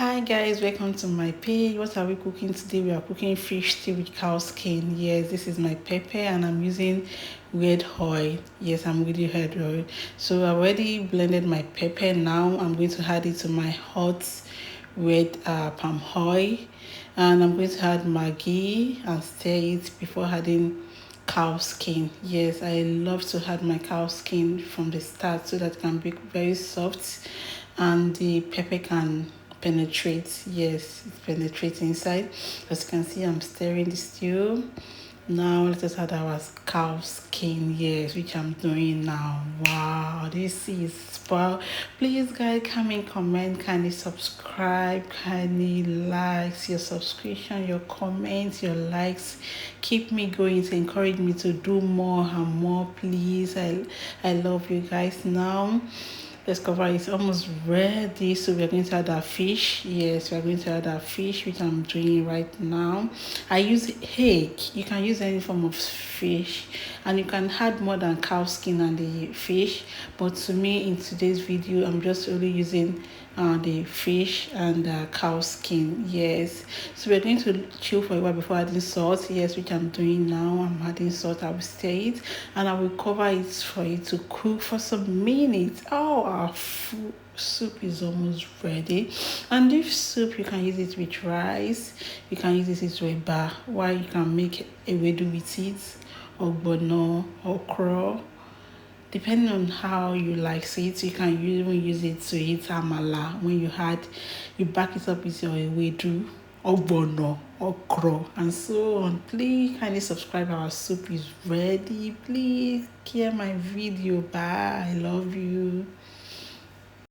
Hi guys, welcome to my page. What are we cooking today? We are cooking fish stew with cow skin. Yes, this is my pepper and I'm using red oil. Yes, I'm using red oil. So I already blended my pepper. Now I'm going to add it to my hot red palm oil, and I'm going to add Maggi and stir it before adding cow skin. Yes, I love to add my cow skin from the start so that it can be very soft and the pepper can penetrate. Yes, it penetrates inside. As you can see, I'm stirring the stew. Now let us add our cow skin. Yes, which I'm doing now. Wow, this is wow. Please guys, comment, kindly subscribe, kindly likes, your subscription, your comments, your likes keep me going to encourage me to do more and more. Please, I love you guys. Now let's cover it. It's almost ready, so we're going to add our fish. Yes, we're going to add our fish, which I'm doing right now. I use egg. You can use any form of fish, and you can add more than cow skin and the fish, but to me in today's video I'm just only using the fish and cow skin. Yes, so we're going to chill for a while before adding salt. Yes, which I'm doing now. I'm adding salt. I will stir it and I will cover it for it to cook for some minutes. Oh, our soup is almost ready. And this soup, you can use it with rice, you can use it with eba, while you can make a wedu with it, or bono, okra, depending on how you like it. You can even use it to eat amala. When you back it up with your ewedu, ogbono, okra, and so on. Please kindly subscribe. Our soup is ready. Please share my video. Bye. I love you.